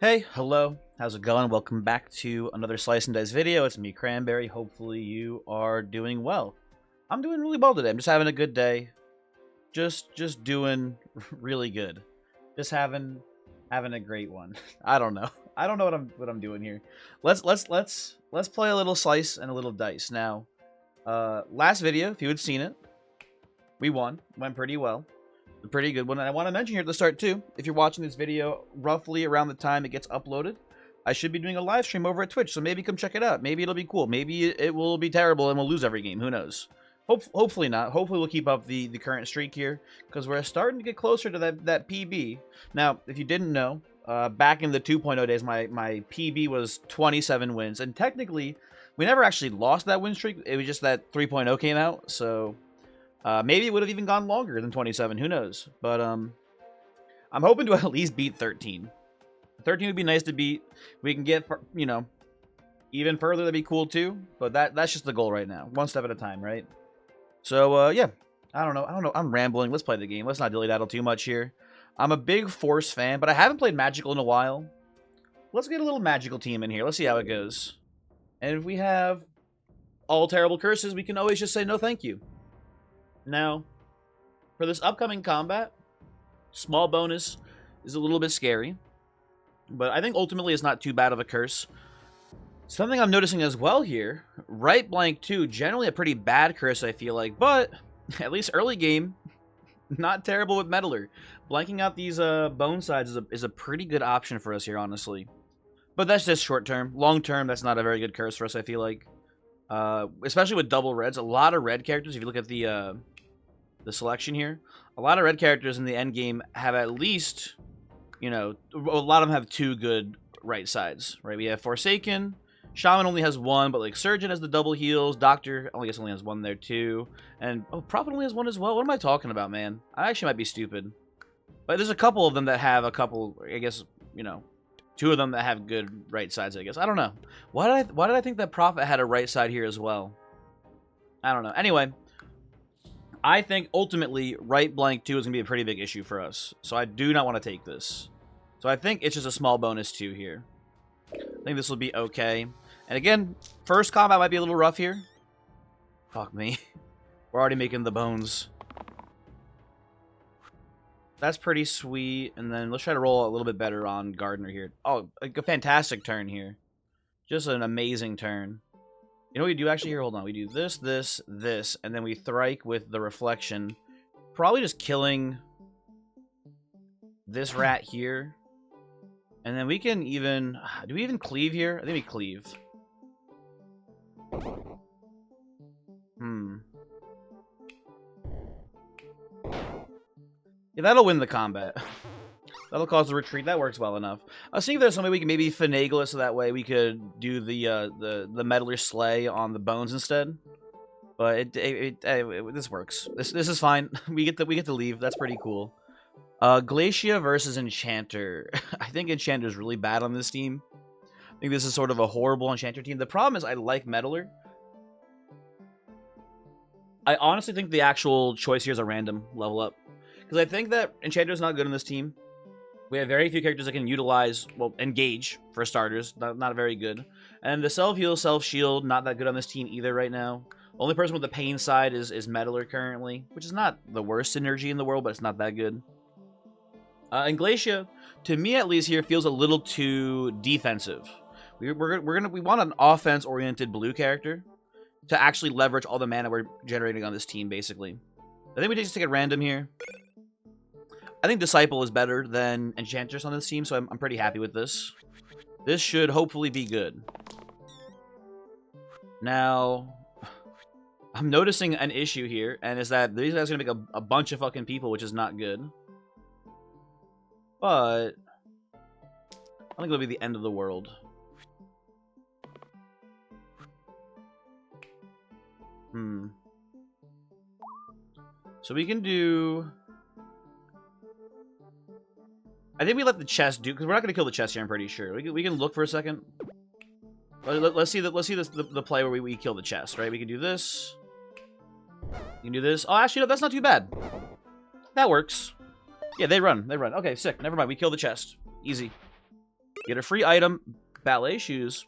Hey, hello, how's it going? Welcome back to another Slice and Dice video. It's me, Cranberry. Hopefully you are doing well. I'm doing really well today. I'm just having a good day. Just doing really good. Just having a great one. I don't know. I don't know what I'm doing here. Let's play a little Slice and a little Dice. Now, last video, if you had seen it, we won. Went pretty well. A pretty good one. And I want to mention here at the start, too, if you're watching this video roughly around the time it gets uploaded, I should be doing a live stream over at Twitch, so maybe come check it out. Maybe it'll be cool. Maybe it will be terrible and we'll lose every game. Who knows? Hopefully not. Hopefully we'll keep up the current streak here, because we're starting to get closer to that PB. Now, if you didn't know, back in the 2.0 days, my PB was 27 wins. And technically, we never actually lost that win streak. It was just that 3.0 came out, so... maybe it would have even gone longer than 27. Who knows? But I'm hoping to at least beat 13. 13 would be nice to beat. We can get, you know, even further. That'd be cool too. But that's just the goal right now. One step at a time, right? So yeah. I don't know. I'm rambling. Let's play the game. Let's not dilly-daddle too much here. I'm a big Force fan, but I haven't played Magical in a while. Let's get a little Magical team in here. Let's see how it goes. And if we have all terrible curses, we can always just say no thank you. Now, for this upcoming combat, small bonus is a little bit scary, but I think ultimately it's not too bad of a curse. Something I'm noticing as well here, right blank 2, generally a pretty bad curse, I feel like, but at least early game, not terrible with Meddler. Blanking out these bone sides is a pretty good option for us here, honestly. But that's just short term. Long term, that's not a very good curse for us, I feel like. Especially with double reds. A lot of red characters, if you look at the selection here, a lot of red characters in the end game have at least, you know, a lot of them have 2 good right sides, right? We have Forsaken, Shaman only has 1, but like Surgeon has the double heals, Doctor I guess only has 1 there too, and Prophet only has 1 as well. What am I talking about, man? I actually might be stupid, but there's a couple of them that have a couple, I guess, you know, 2 of them that have good right sides, I guess. I don't know. Why did I think that Prophet had a right side here as well? I don't know. Anyway, I think ultimately right blank 2 is going to be a pretty big issue for us. So I do not want to take this. So I think it's just a small bonus 2 here. I think this will be okay. And again, first combat might be a little rough here. Fuck me. We're already making the bones. That's pretty sweet. And then let's try to roll a little bit better on Gardener here. Oh, a fantastic turn here. Just an amazing turn. You know what we do actually here? Hold on. We do this, this, this, and then we Thrike with the Reflection. Probably just killing this rat here. And then we can even... Do we even cleave here? I think we cleave. Yeah, that'll win the combat. That'll cause the retreat. That works well enough. I was thinking if there's some way we can maybe finagle it so that way we could do the Meddler Slay on the bones instead. But this works. This is fine. We get to leave. That's pretty cool. Glacia versus Enchanter. I think Enchanter's really bad on this team. I think this is sort of a horrible Enchanter team. The problem is I like Meddler. I honestly think the actual choice here is a random level up. Because I think that Enchanter's not good on this team. We have very few characters that can utilize, well, engage, for starters. Not very good. And the self-heal, self-shield, not that good on this team either right now. Only person with the pain side is Meddler currently, which is not the worst synergy in the world, but it's not that good. And Glacia, to me at least here, feels a little too defensive. We want an offense-oriented blue character to actually leverage all the mana we're generating on this team, basically. I think we just take it random here. I think Disciple is better than Enchantress on this team, so I'm pretty happy with this. This should hopefully be good. Now, I'm noticing an issue here, and is that these guys are going to make a bunch of fucking people, which is not good. But I think it'll be the end of the world. So we can do... I think we let the chest do, because we're not going to kill the chest here, I'm pretty sure. We can look for a second. Let's see the play where we kill the chest, right? We can do this. You can do this. Oh, actually, no, that's not too bad. That works. Yeah, they run. Okay, sick. Never mind. We kill the chest. Easy. Get a free item. Ballet shoes.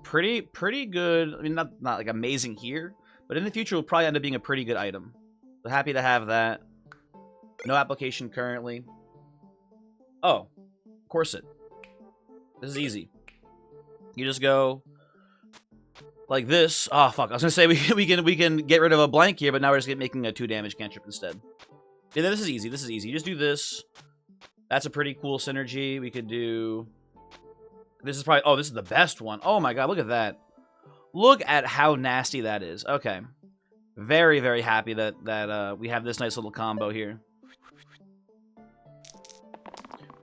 Pretty good. I mean, not like amazing here, but in the future will probably end up being a pretty good item. So happy to have that. No application currently. Oh, corset. This is easy. You just go like this. Oh fuck! I was gonna say we can get rid of a blank here, but now we're just making a 2 damage cantrip instead. Yeah, this is easy. This is easy. You just do this. That's a pretty cool synergy. We could do. This is probably. Oh, this is the best one. Oh my god! Look at that. Look at how nasty that is. Okay. Very happy that we have this nice little combo here.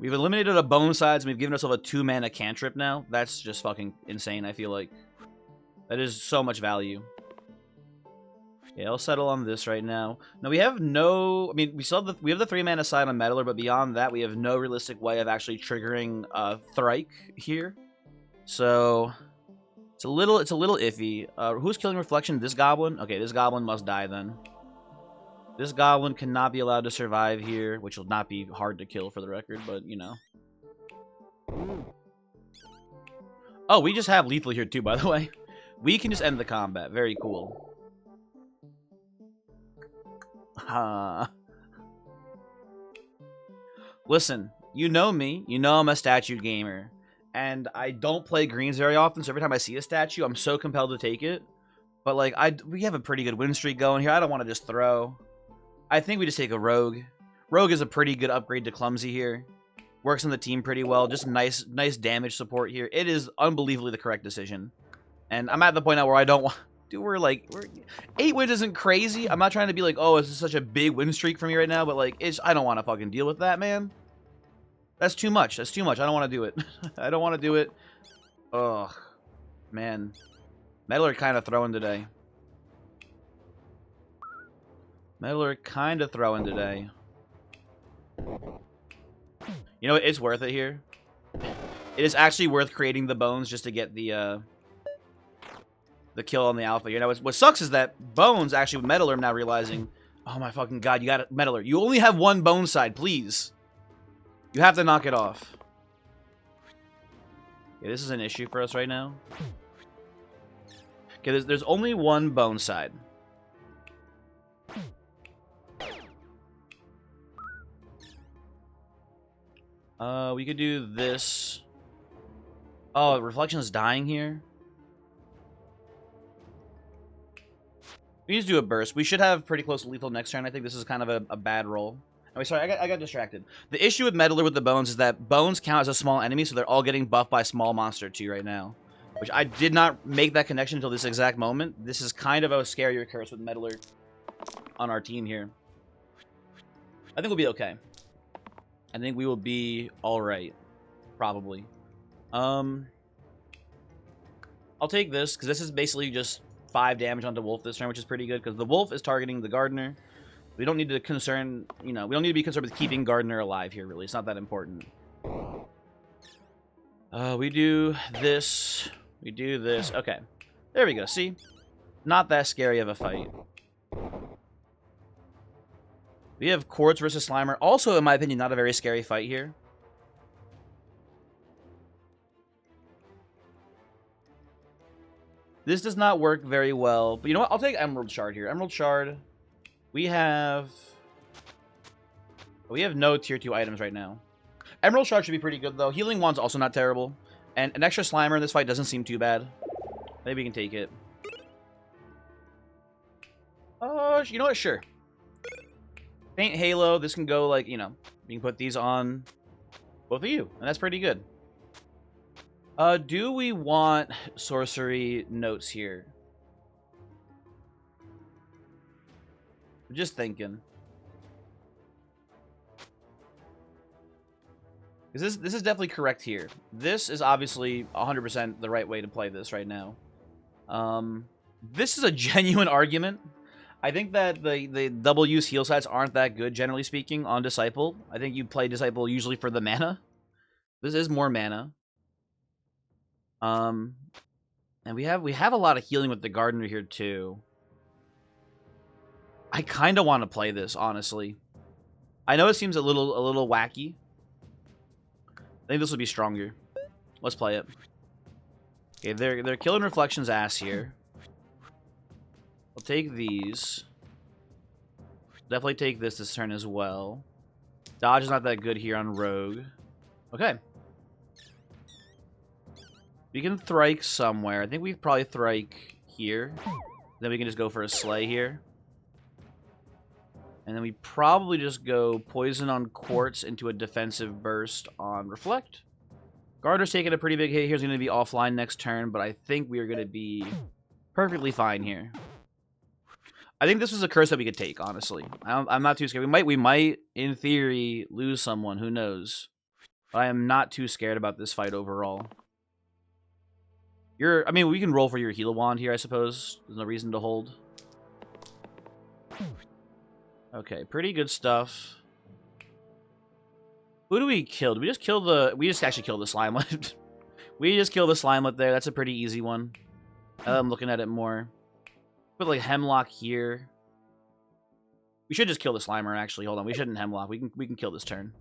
We've eliminated a bone sides, and we've given ourselves a 2-mana cantrip now. That's just fucking insane, I feel like. That is so much value. Yeah, I'll settle on this right now. Now, we have no... I mean, we have the 3-mana side on Meddler, but beyond that, we have no realistic way of actually triggering Thrike here. So... It's a little iffy. Who's killing Reflection? This goblin? Okay, this goblin must die then. This goblin cannot be allowed to survive here, which will not be hard to kill for the record, but, you know. Oh, we just have lethal here too, by the way. We can just end the combat. Very cool. Listen, you know me. You know I'm a statue gamer. And I don't play greens very often, so every time I see a statue, I'm so compelled to take it. But, like, we have a pretty good win streak going here. I don't want to just throw. I think we just take a Rogue. Rogue is a pretty good upgrade to Clumsy here. Works on the team pretty well. Just nice damage support here. It is unbelievably the correct decision. And I'm at the point now where I don't want... Dude, we're 8 wins isn't crazy. I'm not trying to be like, oh, this is such a big win streak for me right now. But, like, I don't want to fucking deal with that, man. That's too much. That's too much. I don't want to do it. I don't want to do it. Ugh. Man. Meddler kind of throwing today. Meddler kind of throwing today. You know what? It's worth it here. It is actually worth creating the bones just to get the kill on the alpha. You know, what sucks is that bones actually with Meddler, I'm now realizing, oh my fucking god, you got it, Meddler. You only have 1 bone side, please. You have to knock it off. Yeah, this is an issue for us right now. Okay, there's only 1 bone side. We could do this. Oh, Reflection is dying here. We just do a burst. We should have pretty close to lethal next turn. I think this is kind of a bad roll. Oh, sorry, I got distracted. The issue with Meddler with the bones is that bones count as a small enemy, so they're all getting buffed by small monster 2 right now. Which I did not make that connection until this exact moment. This is kind of a scarier curse with Meddler on our team here. I think we'll be okay. I think we will be alright. Probably. I'll take this, because this is basically just 5 damage onto Wolf this turn, which is pretty good, because the Wolf is targeting the Gardener. We don't need to concern, you know, we don't need to be concerned with keeping Gardener alive here, really. It's not that important. We do this. We do this. Okay. There we go. See? Not that scary of a fight. We have Quartz versus Slimer. Also, in my opinion, not a very scary fight here. This does not work very well. But you know what? I'll take Emerald Shard here. Emerald Shard. We have no tier 2 items right now. Emerald Shard should be pretty good, though. Healing Wand's also not terrible. And an extra Slimer in this fight doesn't seem too bad. Maybe we can take it. You know what? Sure. Faint Halo. This can go, like, you know, we can put these on both of you. And that's pretty good. Do we want sorcery notes here? I'm just thinking. This is definitely correct here. This is obviously 100% the right way to play this right now. This is a genuine argument. I think that the double use heal sites aren't that good, generally speaking, on Disciple. I think you play Disciple usually for the mana. This is more mana. And we have a lot of healing with the Gardener here too. I kind of want to play this, honestly. I know it seems a little wacky, I think this will be stronger. Let's play it. Okay, they're killing Reflection's ass here. I'll take these. Definitely take this turn as well. Dodge is not that good here on Rogue. Okay. We can Thrike somewhere. I think we probably Thrike here. Then we can just go for a Slay here. And then we probably just go Poison on Quartz into a defensive burst on Reflect. Garter's taking a pretty big hit here. He's going to be offline next turn, but I think we are going to be perfectly fine here. I think this was a curse that we could take, honestly. I'm not too scared. We might, in theory, lose someone. Who knows? But I am not too scared about this fight overall. I mean, we can roll for your Heal Wand here, I suppose. There's no reason to hold. Okay, pretty good stuff. Who do we kill? Did we just kill the... We just actually killed the Slimelet. We just killed the Slimelet there. That's a pretty easy one. I'm looking at it more. Put, like, Hemlock here. We should just kill the Slimer, actually. Hold on. We shouldn't Hemlock. We can kill this turn.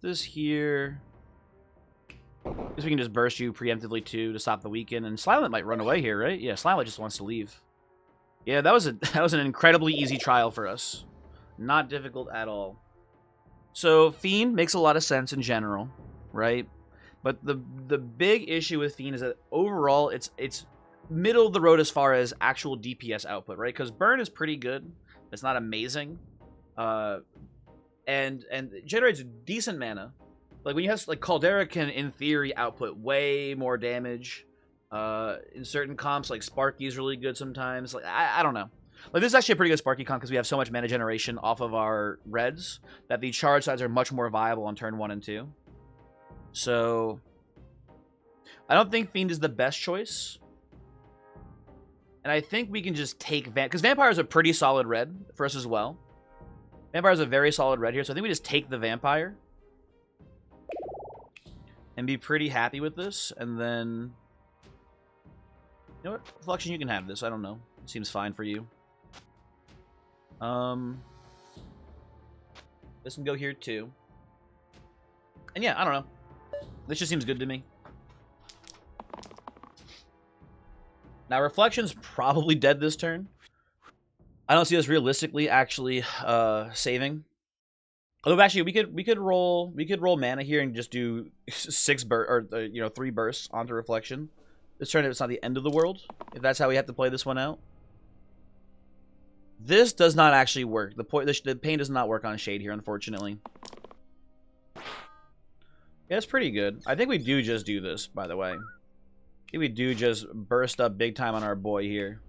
This here... I guess we can just burst you preemptively, too, to stop the weaken. And Slimelet might run away here, right? Yeah, Slimelet just wants to leave. Yeah, that was an incredibly easy trial for us. Not difficult at all. So, Fiend makes a lot of sense in general, right? But the big issue with Fiend is that overall, it's middle of the road as far as actual DPS output, right? Because Burn is pretty good. It's not amazing. And it generates decent mana. Like, when you have, like, Caldera can, in theory, output way more damage. In certain comps, like, Sparky's really good sometimes. Like, I don't know. Like, this is actually a pretty good Sparky comp because we have so much mana generation off of our reds that the charge sides are much more viable on turn 1 and 2. So, I don't think Fiend is the best choice. And I think we can just take because Vampire is a pretty solid red for us as well. Vampire is a very solid red here, so I think we just take the Vampire. And be pretty happy with this, and then... You know what? Reflection, you can have this. I don't know. It seems fine for you. This can go here, too. And yeah, I don't know. This just seems good to me. Now, Reflection's probably dead this turn. I don't see us realistically actually saving. Although actually we could roll mana here and just do 3 bursts onto Reflection. This turn it's not the end of the world, if that's how we have to play this one out. This does not actually work. The pain does not work on Shade here, unfortunately. Yeah, it's pretty good. I think we do just do this, by the way. I think we do just burst up big time on our boy here.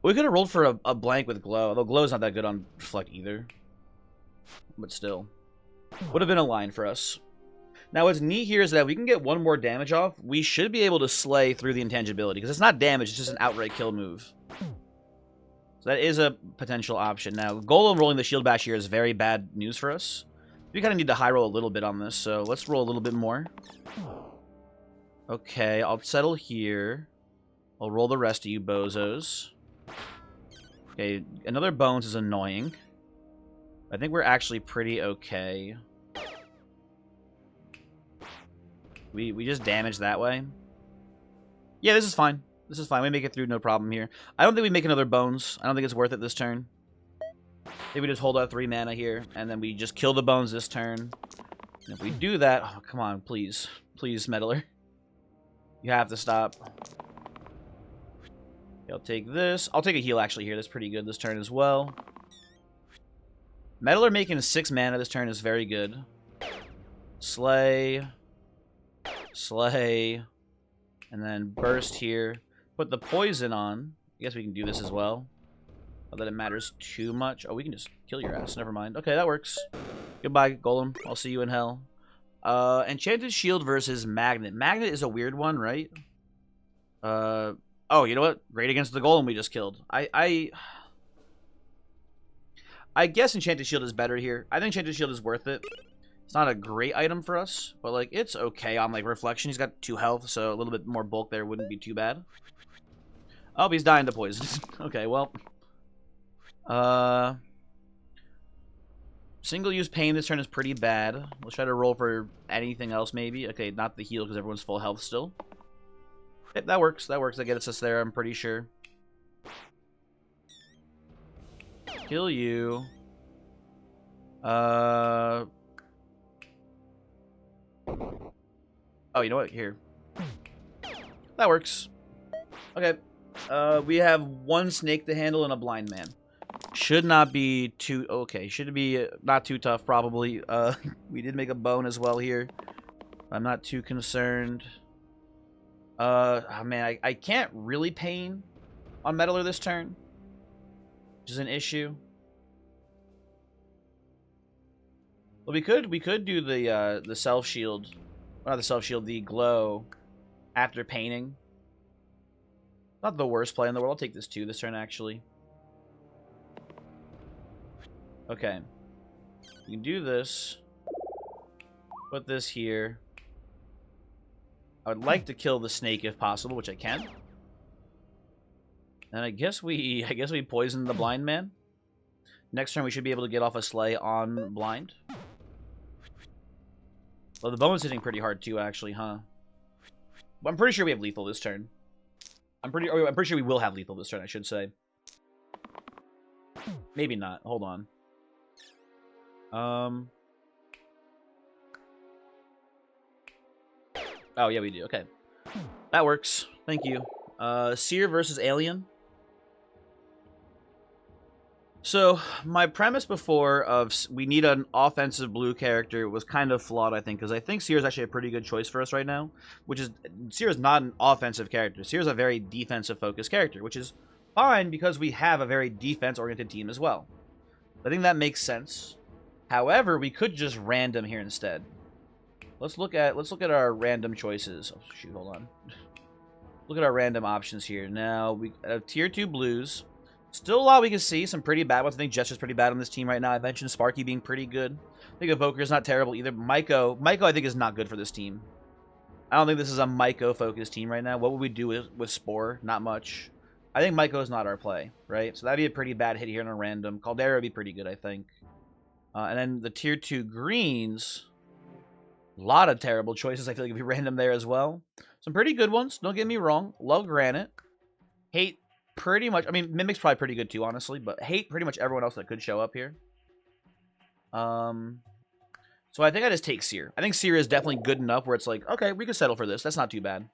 We could have rolled for a blank with Glow, although Glow's not that good on Reflect either. But still. Would have been a line for us. Now, what's neat here is that we can get 1 more damage off. We should be able to slay through the intangibility, because it's not damage, it's just an outright kill move. So that is a potential option. Now, Golem rolling the Shield Bash here is very bad news for us. We kind of need to high roll a little bit on this, so let's roll a little bit more. Okay, I'll settle here. I'll roll the rest of you bozos. Okay, another Bones is annoying. I think we're actually pretty okay. We just damage that way. Yeah, this is fine. This is fine. We make it through, no problem here. I don't think we make another Bones. I don't think it's worth it this turn. Maybe we just hold out 3 mana here, and then we just kill the Bones this turn. And if we do that... Oh, come on, please. Please, Meddler. You have to stop. Okay, I'll take this. I'll take a heal, actually, here. That's pretty good this turn as well. Meddler making 6 mana this turn is very good. Slay. Slay. And then burst here. Put the poison on. I guess we can do this as well. Not that it matters too much. Oh, we can just kill your ass. Never mind. Okay, that works. Goodbye, Golem. I'll see you in hell. Enchanted Shield versus Magnet. Magnet is a weird one, right? Oh, you know what? Great against the Golem we just killed. I guess Enchanted Shield is better here. I think Enchanted Shield is worth it. It's not a great item for us, but, like, it's okay on, like, Reflection. He's got 2 health, so a little bit more bulk there wouldn't be too bad. Oh, he's dying to poison. Okay, well. Single-use pain this turn is pretty bad. Let's try to roll for anything else, maybe. Okay, not the heal, because everyone's full health still. Yep, that works. That works. That gets us there, I'm pretty sure. Kill you. Oh, you know what? Here. That works. Okay. We have one snake to handle and a blind man. Should not be too... Okay, should be not too tough, probably. We did make a bone as well here. I'm not too concerned. Oh man, I can't really pain on Meddler this turn, which is an issue. Well, we could do the self shield, not the self shield, the glow after painting. Not the worst play in the world. I'll take this too this turn actually. Okay, you can do this. Put this here. I would like to kill the snake if possible, which I can. And I guess we poison the blind man. Next turn we should be able to get off a sleigh on blind. Well, the bone's hitting pretty hard too, actually, huh? But I'm pretty sure we have lethal this turn. I'm pretty sure we will have lethal this turn, I should say. Maybe not. Hold on. Oh, yeah, we do. Okay. That works. Thank you. Seer versus Alien. So, my premise before of we need an offensive blue character was kind of flawed, I think, because I think Seer is actually a pretty good choice for us right now, which is, Seer is not an offensive character. Seer is a very defensive-focused character, which is fine because we have a very defense-oriented team as well. I think that makes sense. However, we could just random here instead. Let's look at our random choices. Oh, shoot, hold on. Look at our random options here. Now, we have tier 2 blues. Still a lot we can see. Some pretty bad ones. I think Jester's pretty bad on this team right now. I mentioned Sparky being pretty good. I think Evoker's not terrible either. Myco I think is not good for this team. I don't think this is a Myco-focused team right now. What would we do with Spore? Not much. I think Myco is not our play, right? So that'd be a pretty bad hit here on a random. Caldera would be pretty good, I think. And then the tier 2 greens... A lot of terrible choices. I feel like if we random there as well. Some pretty good ones. Don't get me wrong. Love Granite. Hate pretty much. I mean, Mimic's probably pretty good too, honestly. But hate pretty much everyone else that could show up here. So I think I just take Seer. I think Seer is definitely good enough where it's like, okay, we can settle for this. That's not too bad.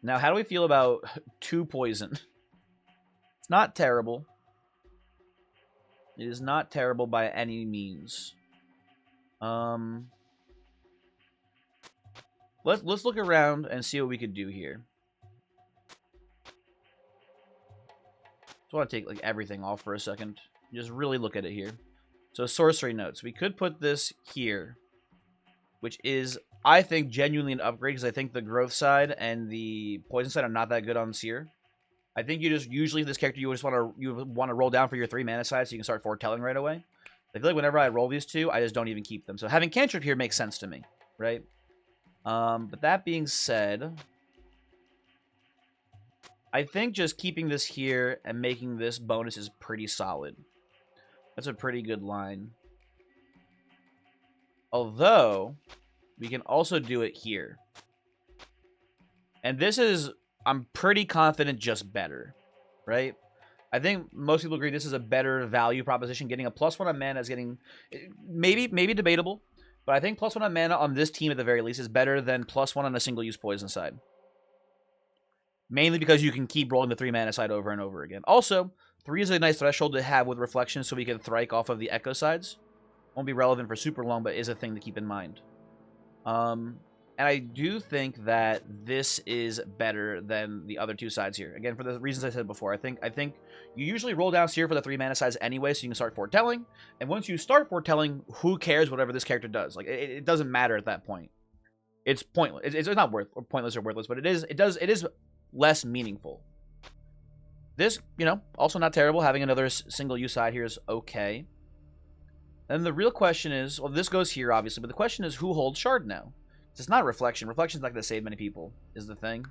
Now, how do we feel about 2 poison? It's not terrible. It is not terrible by any means. Let's look around and see what we could do here. Just want to take like everything off for a second. Just really look at it here. So sorcery notes. We could put this here, which is, I think, genuinely an upgrade because I think the growth side and the poison side are not that good on Seer. I think you just usually this character you want to roll down for your 3 mana side so you can start foretelling right away. I feel like whenever I roll these two, I just don't even keep them. So having Cantrip here makes sense to me, right? But that being said, I think just keeping this here and making this bonus is pretty solid. That's a pretty good line. Although, we can also do it here. And this is, I'm pretty confident, just better, right? I think most people agree this is a better value proposition. Getting a +1 on mana is getting maybe debatable, but I think +1 on mana on this team at the very least is better than +1 on a single-use poison side. Mainly because you can keep rolling the 3 mana side over and over again. Also, 3 is a nice threshold to have with reflection, so we can Thrike off of the echo sides. Won't be relevant for super long, but is a thing to keep in mind. And I do think that this is better than the other 2 sides here. Again, for the reasons I said before, I think you usually roll down Seer for the 3 mana sides anyway, so you can start foretelling. And once you start foretelling, who cares whatever this character does? Like it doesn't matter at that point. It's pointless. It's not pointless or worthless, but it is less meaningful. This, you know, also not terrible. Having another single use side here is okay. And the real question is, well, this goes here obviously, but the question is who holds Shard now? It's not reflection. Reflection's not going to save many people, is the thing.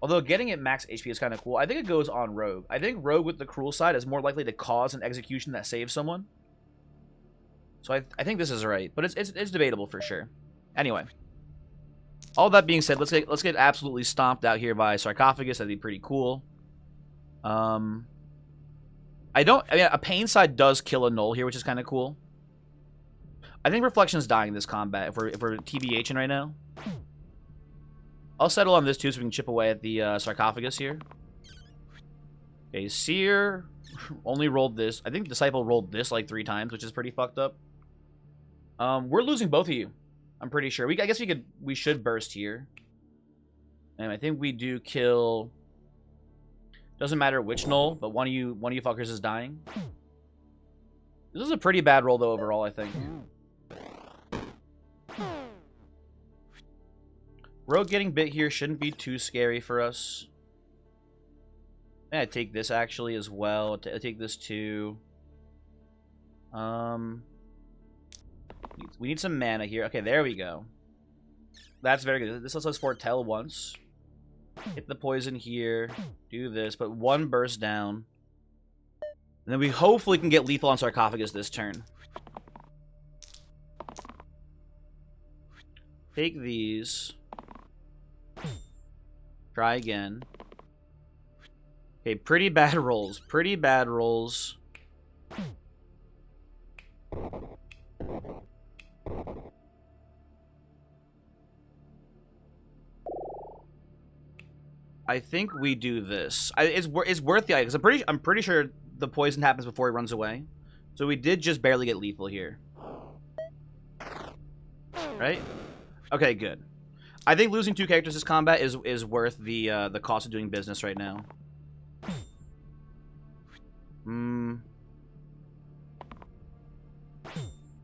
Although getting it max HP is kind of cool. I think it goes on Rogue. I think Rogue with the cruel side is more likely to cause an execution that saves someone. So I think this is right, but it's debatable for sure. Anyway, all that being said, let's get absolutely stomped out here by Sarcophagus. That'd be pretty cool. I mean, a pain side does kill a null here, which is kind of cool. I think Reflection's dying in this combat if we're TBHing right now. I'll settle on this too so we can chip away at the Sarcophagus here. Okay, Seer only rolled this. I think Disciple rolled this like 3 times, which is pretty fucked up. We're losing both of you. I'm pretty sure. I guess we should burst here. And I think we do kill. Doesn't matter which null, but one of you fuckers is dying. This is a pretty bad roll though overall, I think. Rogue getting bit here shouldn't be too scary for us. And I take this actually as well. I take this too. We need some mana here. Okay, there we go. That's very good. This lets us foretell once. Hit the poison here. Do this. Put 1 burst down. And then we hopefully can get lethal on Sarcophagus this turn. Take these. Try again. Okay, pretty bad rolls. Pretty bad rolls. I think we do this. It's worth the idea because I'm pretty sure the poison happens before he runs away. So we did just barely get lethal here. Right? Okay, good. I think losing 2 characters this combat is worth the cost of doing business right now.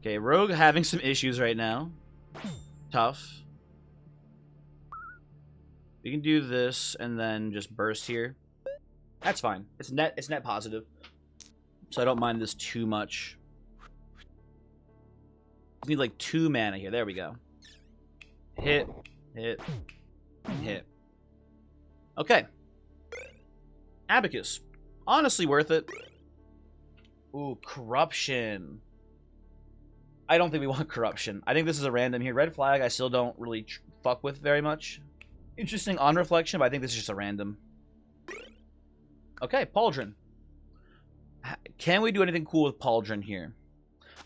Okay, Rogue having some issues right now. Tough. We can do this and then just burst here. That's fine. It's net positive. So I don't mind this too much. Just need like 2 mana here. There we go. Hit, hit, hit. Okay. Abacus. Honestly worth it. Ooh, Corruption. I don't think we want Corruption. I think this is a random here. Red Flag I still don't really fuck with very much. Interesting on reflection, but I think this is just a random. Okay, Pauldron. Can we do anything cool with Pauldron here?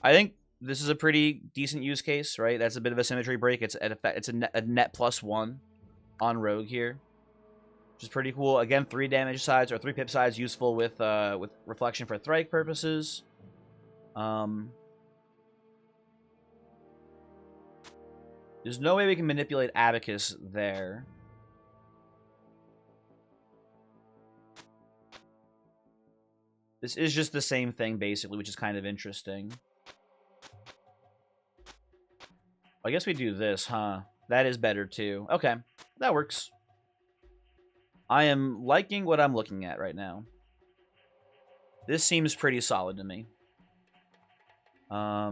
I think this is a pretty decent use case, right? That's a bit of a symmetry break. It's a net +1 on Rogue here, which is pretty cool. Again, 3 damage sides or 3 pip sides useful with reflection for Thrike purposes. There's no way we can manipulate Abacus there. This is just the same thing, basically, which is kind of interesting. I guess we do this, huh? That is better, too. Okay, that works. I am liking what I'm looking at right now. This seems pretty solid to me. Yeah,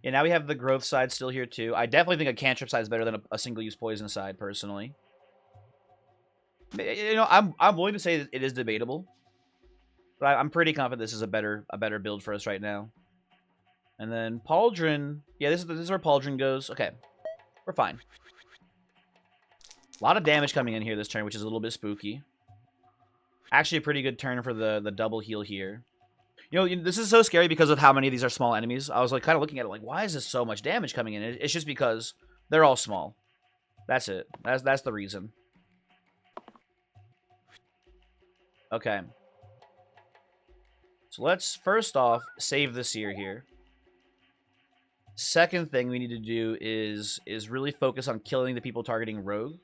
now we have the growth side still here, too. I definitely think a cantrip side is better than a single-use poison side, personally. You know, I'm willing to say that it is debatable. But I'm pretty confident this is a better build for us right now. And then Pauldron. Yeah, this is where Pauldron goes. Okay. We're fine. A lot of damage coming in here this turn, which is a little bit spooky. Actually, a pretty good turn for the double heal here. You know, this is so scary because of how many of these are small enemies. I was like kind of looking at it like, why is this so much damage coming in? It's just because they're all small. That's it. That's the reason. Okay. So let's first off save the Seer here. Second thing we need to do is really focus on killing the people targeting Rogue.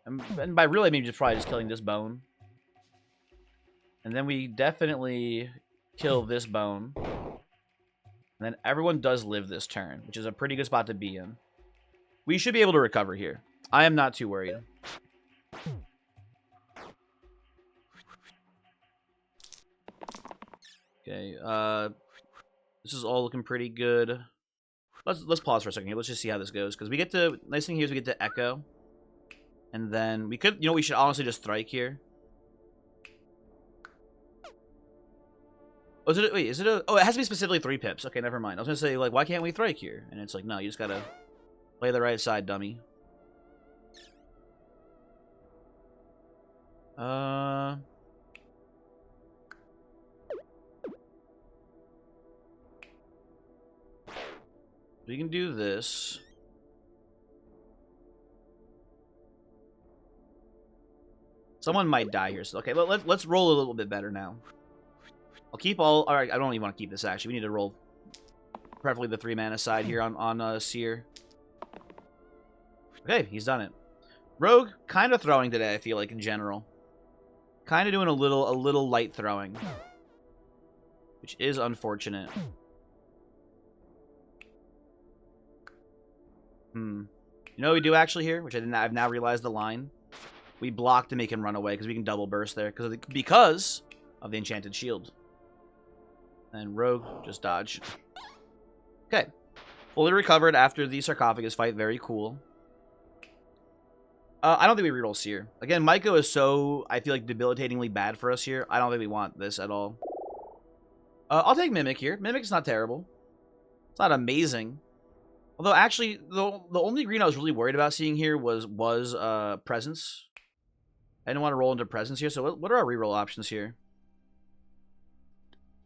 And by really I mean just probably just killing this bone. And then we definitely kill this bone. And then everyone does live this turn, which is a pretty good spot to be in. We should be able to recover here. I am not too worried. Okay, this is all looking pretty good. Let's pause for a second here. Let's just see how this goes, because we get to nice thing here is we get to echo. And then we could, we should honestly just strike here. Oh, is it a... Oh, it has to be specifically 3 pips. Okay, never mind. I was going to say, like, why can't we strike here? And it's like, no, you just got to play the right side, dummy. We can do this. Someone might die here. So, okay, let's roll a little bit better now. I'll keep all... Alright, I don't even want to keep this, actually. We need to roll preferably the 3 mana side here on Seer. Okay, he's done it. Rogue, kind of throwing today, I feel like, in general. Kind of doing a little light throwing. Which is unfortunate. You know what we do actually here? Which I've now realized the line. We block to make him run away, because we can double burst there. Because of the Enchanted Shield. And Rogue, just dodge. Okay. Fully recovered after the sarcophagus fight. Very cool. I don't think we reroll Seer. Again, Myco is so, I feel like, debilitatingly bad for us here. I don't think we want this at all. I'll take Mimic here. Mimic's not terrible. It's not amazing. Although, actually, the only green I was really worried about seeing here was Presence. I didn't want to roll into Presence here, so what are our reroll options here?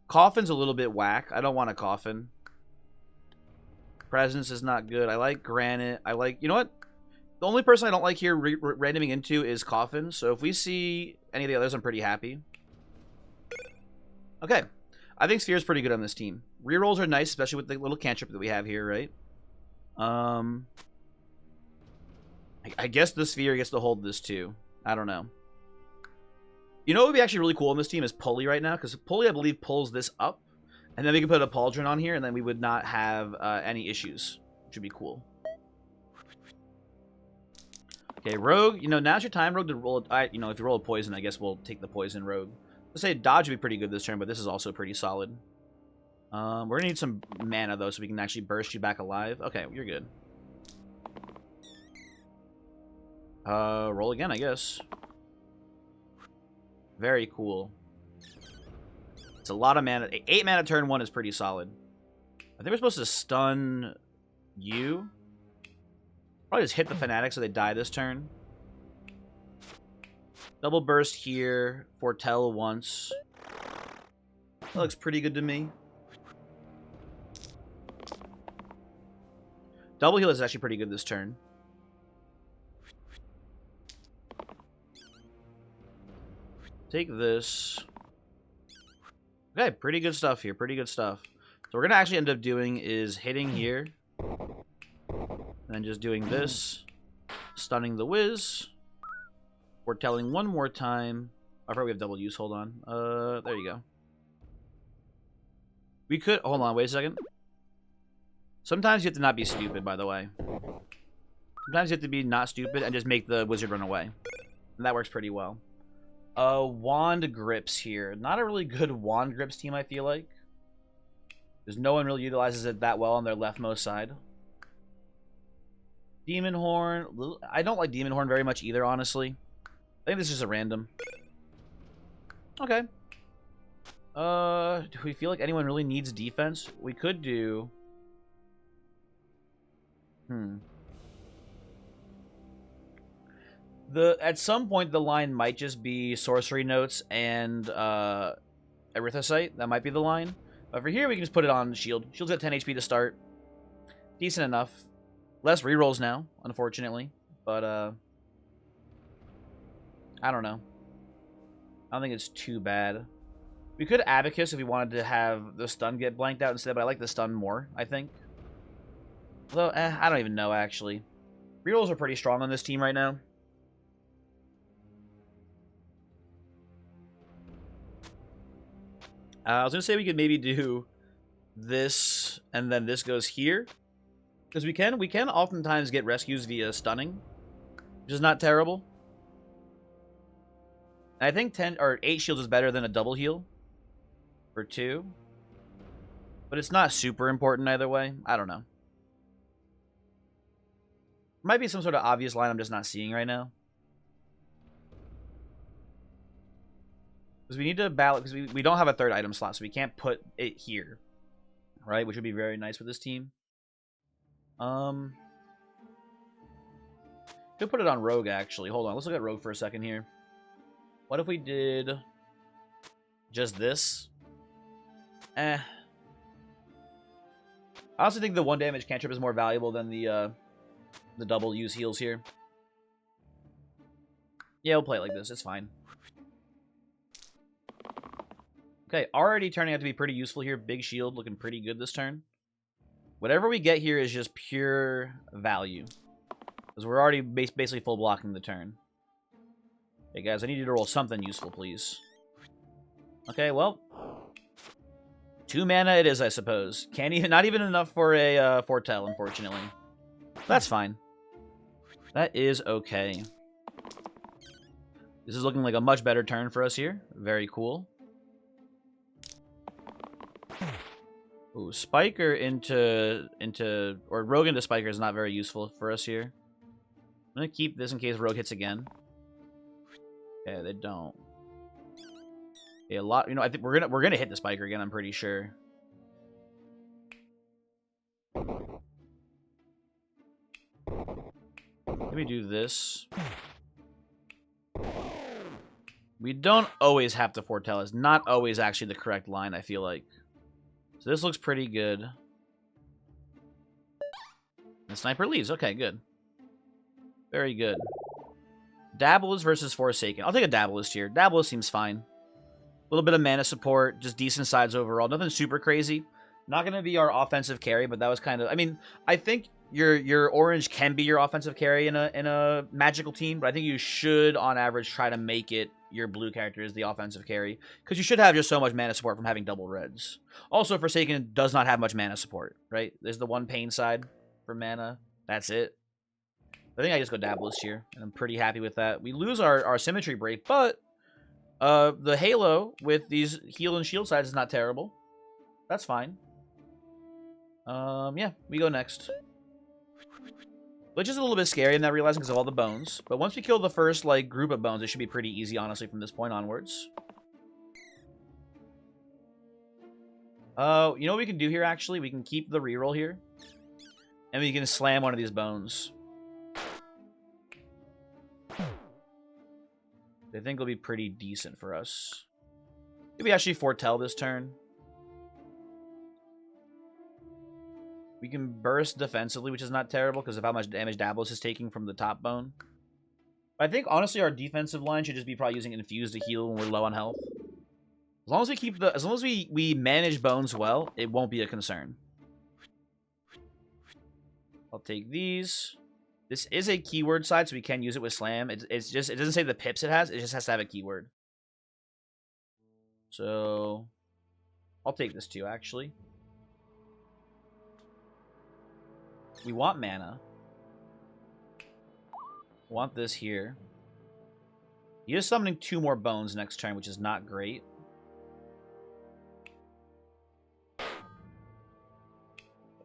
Coffin's a little bit whack. I don't want a Coffin. Presence is not good. I like Granite. I like... You know what? The only person I don't like here randoming into is Coffin, so if we see any of the others, I'm pretty happy. Okay. I think Sphere's pretty good on this team. Rerolls are nice, especially with the little cantrip that we have here, right? I guess the Sphere gets to hold this too. I don't know. You know what would be actually really cool on this team is Pulley right now, because Pulley, I believe, pulls this up, and then we can put a Pauldron on here, and then we would not have any issues, which would be cool. Okay, Rogue, now's your time, Rogue, to roll... if you roll a poison, I guess we'll take the poison, Rogue. Let's say dodge would be pretty good this turn, but this is also pretty solid. We're going to need some mana, though, so we can actually burst you back alive. Okay, you're good. Roll again, I guess. Very cool. It's a lot of mana. 8 mana turn 1 is pretty solid. I think we're supposed to stun you. Probably just hit the Fanatic so they die this turn. Double burst here. Foretell once. That looks pretty good to me. Double heal is actually pretty good this turn. Take this. Okay, pretty good stuff here. Pretty good stuff. So what we're going to actually end up doing is hitting here. And then just doing this. Stunning the Wiz. Foretelling one more time. I probably have double use. Hold on. There you go. We could... Hold on, wait a second. Sometimes you have to not be stupid, by the way. Sometimes you have to be not stupid and just make the wizard run away. And that works pretty well. Wand Grips here. Not a really good Wand Grips team, I feel like. Because no one really utilizes it that well on their leftmost side. Demon Horn. I don't like Demon Horn very much either, honestly. I think this is a random. Okay. Do we feel like anyone really needs defense? We could do... At some point, the line might just be Sorcery Notes and Erythrocyte. That might be the line. But for here, we can just put it on Shield. Shield's got 10 HP to start. Decent enough. Less rerolls now, unfortunately. But, I don't know. I don't think it's too bad. We could Abacus if we wanted to have the stun get blanked out instead, but I like the stun more, I think. Although, I don't even know, actually. Rerolls are pretty strong on this team right now. I was going to say we could maybe do this, and then this goes here. Because we can oftentimes get rescues via stunning, which is not terrible. And I think 10 or 8 shields is better than a double heal for 2. But it's not super important either way. I don't know. Might be some sort of obvious line I'm just not seeing right now. Because we need to balance, because we don't have a third item slot, so we can't put it here. Right? Which would be very nice for this team. Could put it on Rogue, actually. Hold on, let's look at Rogue for a second here. What if we did just this? I also think the 1 damage cantrip is more valuable than the double use heals here. Yeah, we'll play it like this. It's fine. Okay, already turning out to be pretty useful here. Big shield looking pretty good this turn. Whatever we get here is just pure value. Because we're already basically full blocking the turn. Hey guys, I need you to roll something useful, please. Okay, well. 2 mana it is, I suppose. Not even enough for a foretell, unfortunately. That's fine. That is okay. This is looking like a much better turn for us here. Very cool. Ooh, Spiker or Rogue into Spiker is not very useful for us here. I'm gonna keep this in case Rogue hits again. Yeah, they don't. Yeah, a lot. You know, I think we're gonna hit the Spiker again. I'm pretty sure. Let me do this. We don't always have to foretell. It's not always actually the correct line, I feel like. So this looks pretty good. And Sniper leaves. Okay, good. Very good. Dabblers versus Forsaken. I'll take a Dabblers here. Dabblers seems fine. A little bit of mana support. Just decent sides overall. Nothing super crazy. Not going to be our offensive carry, but that was kind of... I mean, I think your orange can be your offensive carry in a magical team, but I think you should, on average, try to make it your blue character is the offensive carry, because you should have just so much mana support from having double reds. Also, Forsaken does not have much mana support, right? There's the one pain side for mana. That's it. I think I just go Dabblers here, and I'm pretty happy with that. We lose our Symmetry Break, but the Halo with these heal and shield sides is not terrible. That's fine. Yeah, we go next. Which is a little bit scary, I'm not realizing because of all the bones. But once we kill the first like group of bones, it should be pretty easy, honestly, from this point onwards. You know what we can do here, actually? We can keep the reroll here. And we can slam one of these bones. I think it'll be pretty decent for us. Maybe actually foretell this turn. We can burst defensively, which is not terrible because of how much damage Dablos is taking from the top bone. But I think, honestly, our defensive line should just be probably using Infuse to heal when we're low on health. As long as we keep as long as we manage bones well, it won't be a concern. I'll take these. This is a keyword side, so we can use it with Slam. It doesn't say the pips it just has to have a keyword. So I'll take this too, actually. We want mana. Want this here. He is summoning 2 more bones next turn, which is not great.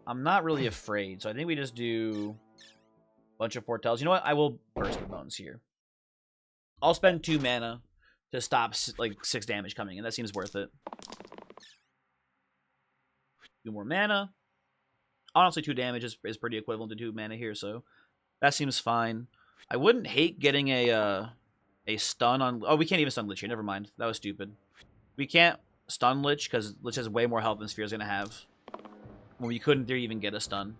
I'm not really afraid, so I think we just do a bunch of foretells. You know what? I will burst the bones here. I'll spend 2 mana to stop like 6 damage coming in. That seems worth it. 2 more mana. Honestly, 2 damage is pretty equivalent to 2 mana here, so that seems fine. I wouldn't hate getting a stun on... Oh, we can't even stun Lich here. Never mind. That was stupid. We can't stun Lich because Lich has way more health than Sphere's going to have. When we couldn't even get a stun.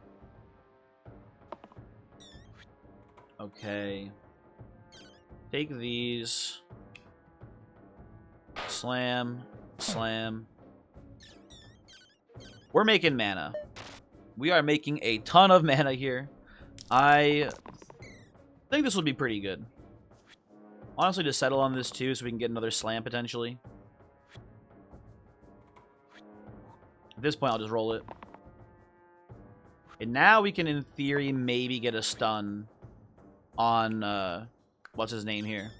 Okay. Take these. Slam. Slam. We're making mana. We are making a ton of mana here. I think this will be pretty good. Honestly, just settle on this too so we can get another slam potentially. At this point, I'll just roll it. And now we can, in theory, maybe get a stun on, what's his name here?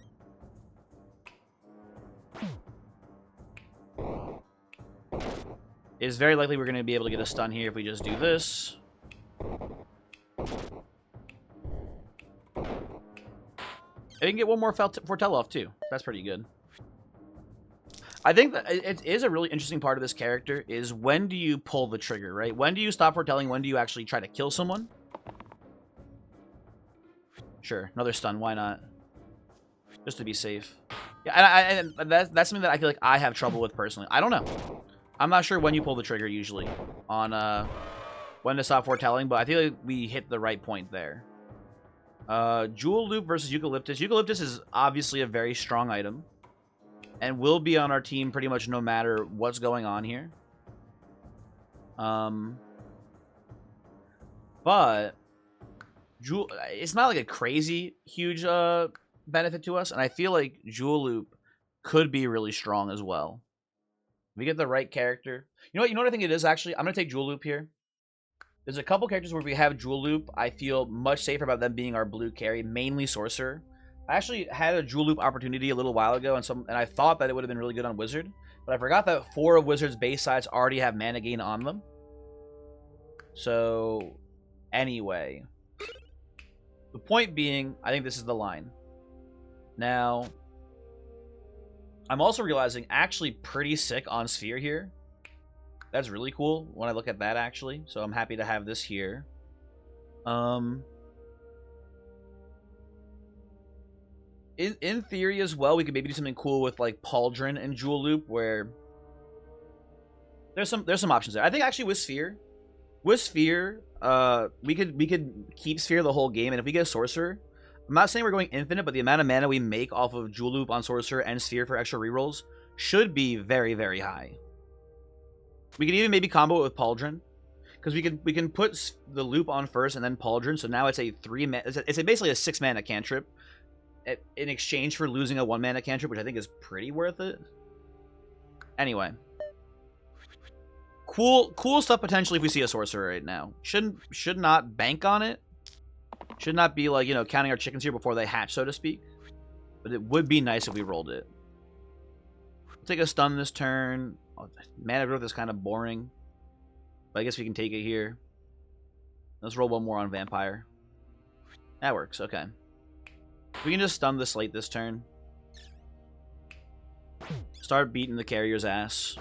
It's very likely we're going to be able to get a stun here if we just do this. And we can get one more foretell off, too. That's pretty good. I think that it is a really interesting part of this character is when do you pull the trigger, right? When do you stop foretelling? When do you actually try to kill someone? Sure, another stun. Why not? Just to be safe. Yeah, and that's something that I feel like I have trouble with personally. I don't know. I'm not sure when you pull the trigger usually on when to stop foretelling, but I feel like we hit the right point there. Jewel Loop versus Eucalyptus. Eucalyptus is obviously a very strong item and will be on our team pretty much no matter what's going on here. But Jewel, it's not like a crazy huge benefit to us, and I feel like Jewel Loop could be really strong as well. If we get the right character. You know what? You know what I think it is actually? I'm gonna take Jewel Loop here. There's a couple characters where we have Jewel Loop. I feel much safer about them being our blue carry, mainly Sorcerer. I actually had a Jewel Loop opportunity a little while ago, and I thought that it would have been really good on Wizard, but I forgot that 4 of Wizard's base sides already have mana gain on them. So, anyway. The point being, I think this is the line. Now, I'm also realizing actually pretty sick on Sphere here. That's really cool when I look at that, actually. So I'm happy to have this here. In theory as well, we could maybe do something cool with like Pauldron and Jewel Loop, where there's some options there. I think actually with Sphere, we could keep Sphere the whole game, and if we get a Sorcerer, I'm not saying we're going infinite, but the amount of mana we make off of Jewel Loop on Sorcerer and Sphere for extra rerolls should be very, very high. We could even maybe combo it with Pauldron, because we can put the Loop on first and then Pauldron, so now it's a 3-mana, it's basically a 6-mana cantrip in exchange for losing a 1-mana cantrip, which I think is pretty worth it. Anyway. Cool stuff potentially if we see a Sorcerer right now. Should not bank on it. Should not be like, you know, counting our chickens here before they hatch, so to speak. But it would be nice if we rolled it. We'll take a stun this turn. Oh, mana growth is kind of boring. But I guess we can take it here. Let's roll one more on Vampire. That works, okay. We can just stun the Slate this turn. Start beating the carrier's ass.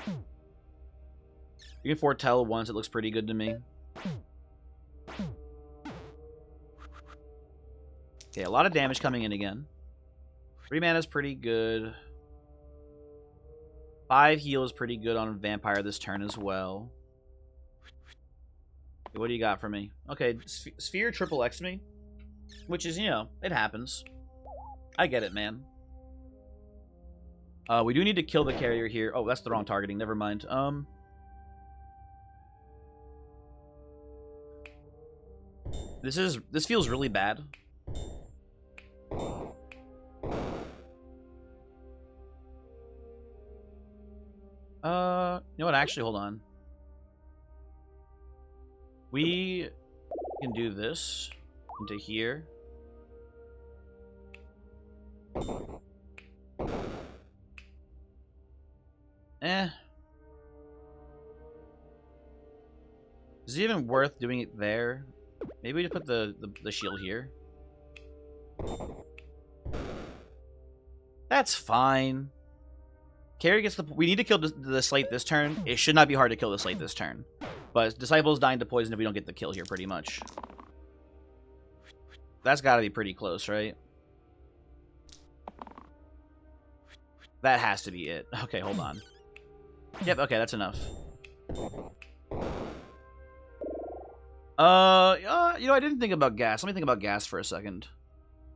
You can foretell once, it looks pretty good to me. Okay, a lot of damage coming in again. 3 mana is pretty good. 5 heal is pretty good on Vampire this turn as well. Okay, what do you got for me? Okay, Sphere triple X me. Which is, you know, it happens. I get it, man. We do need to kill the carrier here. Oh, that's the wrong targeting. Never mind. This feels really bad. You know what? Actually, hold on. We can do this into here. Is it even worth doing it there? Maybe we just put the shield here. That's fine. Carry gets the... We need to kill the Slate this turn. It should not be hard to kill the Slate this turn. But Disciple's dying to poison if we don't get the kill here, pretty much. That's got to be pretty close, right? That has to be it. Okay, hold on. Yep, okay, that's enough. You know, I didn't think about gas. Let me think about gas for a second.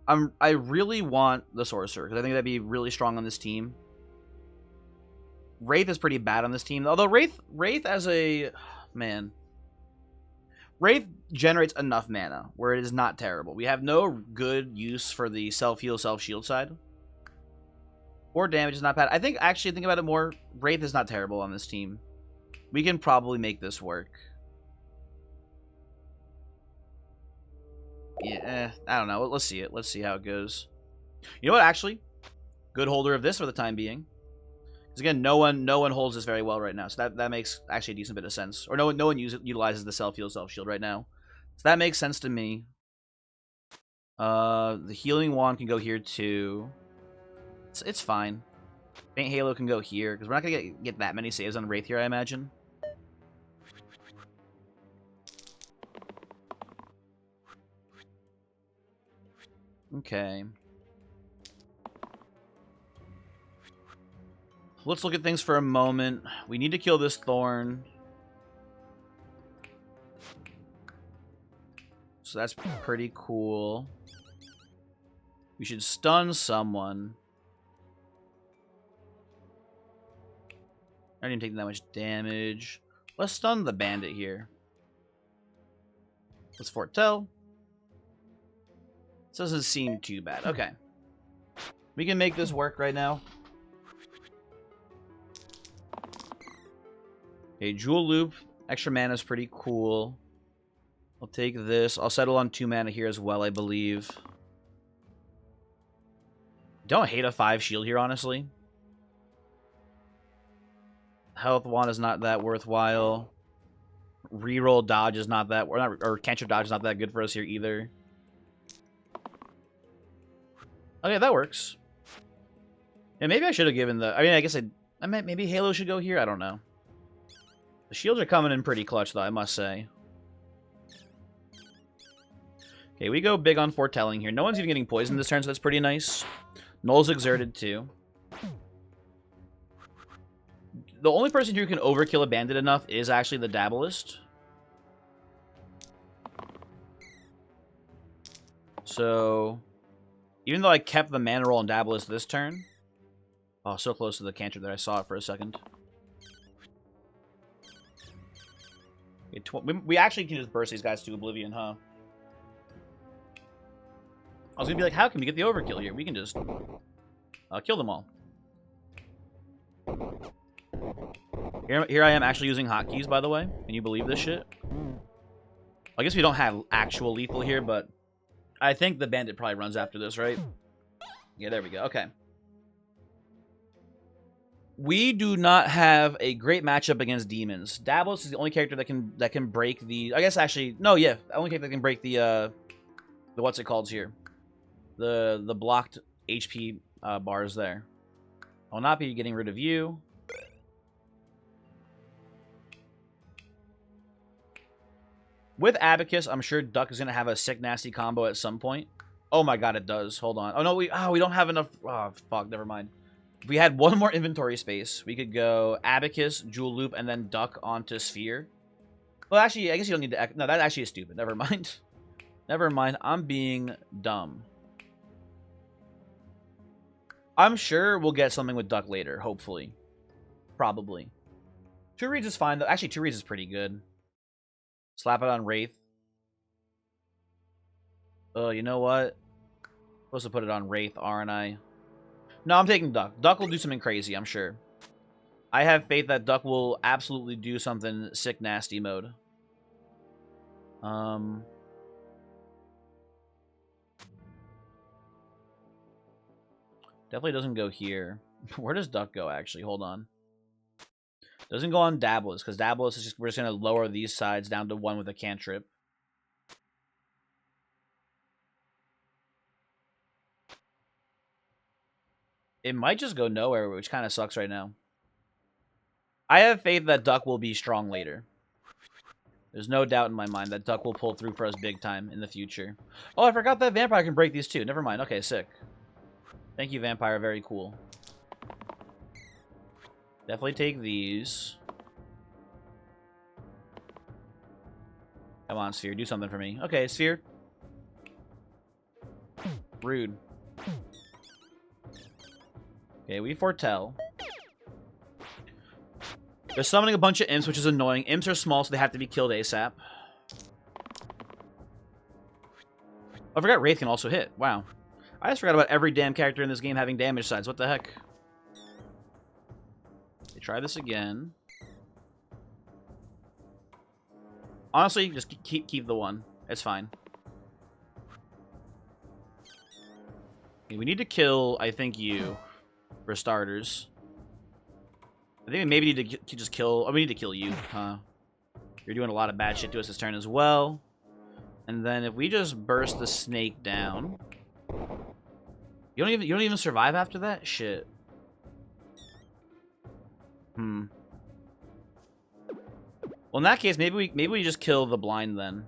I really want the Sorcerer, because I think that'd be really strong on this team. Wraith is pretty bad on this team. Although Wraith as a... Man. Wraith generates enough mana where it is not terrible. We have no good use for the self-heal, self-shield side. Or damage is not bad. I think, actually, think about it more, Wraith is not terrible on this team. We can probably make this work. Yeah, I don't know. Let's see it. Let's see how it goes. You know what, actually? Good holder of this for the time being. Because again, no one holds this very well right now, so that makes actually a decent bit of sense. Or no one utilizes the self-heal, self-shield right now, so that makes sense to me. The healing wand can go here too. It's fine. Faint Halo can go here, because we're not going to get that many saves on Wraith here, I imagine. Okay. Let's look at things for a moment. We need to kill this Thorn. So that's pretty cool. We should stun someone. I didn't take that much damage. Let's stun the bandit here. Let's foretell. This doesn't seem too bad. Okay. We can make this work right now. Okay, Jewel Loop. Extra mana is pretty cool. I'll take this. I'll settle on 2 mana here as well, I believe. Don't hate a 5 shield here, honestly. Health wand is not that worthwhile. Reroll dodge is not that, or cantrip dodge is not that good for us here either. Okay, that works. Yeah, maybe I should have given the. I mean, I guess I meant maybe Halo should go here. I don't know. The shields are coming in pretty clutch, though, I must say. Okay, we go big on foretelling here. No one's even getting poisoned this turn, so that's pretty nice. Null's exerted too. The only person who can overkill a bandit enough is actually the Dabblist. So, even though I kept the mana roll on Dabblist this turn... Oh, so close to the cantrip that I saw it for a second. We actually can just burst these guys to oblivion, huh? I was gonna be like, how can we get the overkill here? We can just kill them all. Here I am actually using hotkeys, by the way. Can you believe this shit? I guess we don't have actual lethal here, but I think the bandit probably runs after this, right? Yeah, there we go. Okay. We do not have a great matchup against demons. Davos is the only character that can break the. I guess actually no, yeah, the only character that can break the what's it called here, the blocked HP bars there. I'll not be getting rid of you. With Abacus, I'm sure Duck is gonna have a sick nasty combo at some point. Oh my god, it does. Hold on. Oh no, we don't have enough. Oh fuck, never mind. If we had one more inventory space, we could go Abacus, Jewel Loop, and then Duck onto Sphere. Well, actually, I guess you don't need to... No, that actually is stupid. Never mind. Never mind. I'm being dumb. I'm sure we'll get something with Duck later, hopefully. Probably. 2 reads is fine, though. Actually, 2 reads is pretty good. Slap it on Wraith. Oh, you know what? I'm supposed to put it on Wraith, aren't I? No, I'm taking Duck. Duck will do something crazy, I'm sure. I have faith that Duck will absolutely do something sick nasty mode. Definitely doesn't go here. Where does Duck go, actually? Hold on. Doesn't go on Dabblers, because Dabblers is just... We're just going to lower these sides down to 1 with a cantrip. It might just go nowhere, which kind of sucks right now. I have faith that Duck will be strong later. There's no doubt in my mind that Duck will pull through for us big time in the future. Oh, I forgot that Vampire can break these too. Never mind. Okay, sick. Thank you, Vampire. Very cool. Definitely take these. Come on, Sphere. Do something for me. Okay, Sphere. Rude. Okay, we foretell. They're summoning a bunch of imps, which is annoying. Imps are small, so they have to be killed ASAP. Oh, I forgot Wraith can also hit. Wow. I just forgot about every damn character in this game having damage sides. What the heck? Okay, try this again. Honestly, just keep the 1. It's fine. Okay, we need to kill, I think, you. For starters. I think we maybe need to just kill... Oh, we need to kill you, huh? You're doing a lot of bad shit to us this turn as well. And then if we just burst the snake down... You don't even survive after that? Shit. Hmm. Well, in that case, maybe we just kill the blind then.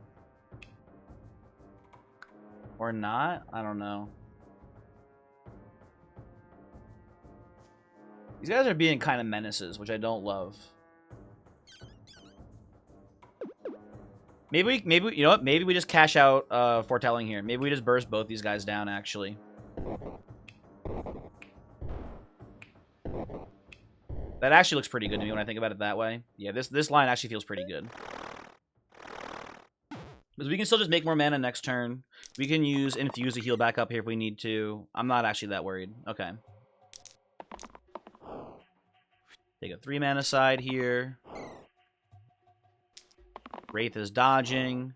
Or not? I don't know. These guys are being kind of menaces, which I don't love. Maybe you know what? Maybe we just cash out foretelling here. Maybe we just burst both these guys down actually. That actually looks pretty good to me when I think about it that way. Yeah, this line actually feels pretty good. Because we can still just make more mana next turn. We can use Infuse to heal back up here if we need to. I'm not actually that worried. Okay. Take a 3 mana side here. Wraith is dodging.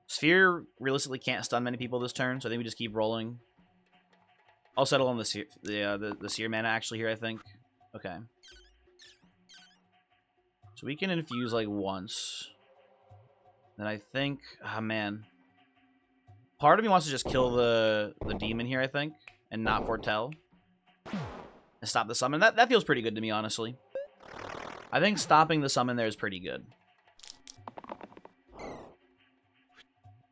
Sphere realistically can't stun many people this turn, so I think we just keep rolling. I'll settle on the Seer mana actually here, I think. Okay. So we can infuse like once. Then I think, oh man. Part of me wants to just kill the demon here, I think, and not foretell. And stop the summon. That feels pretty good to me, honestly. I think stopping the summon there is pretty good.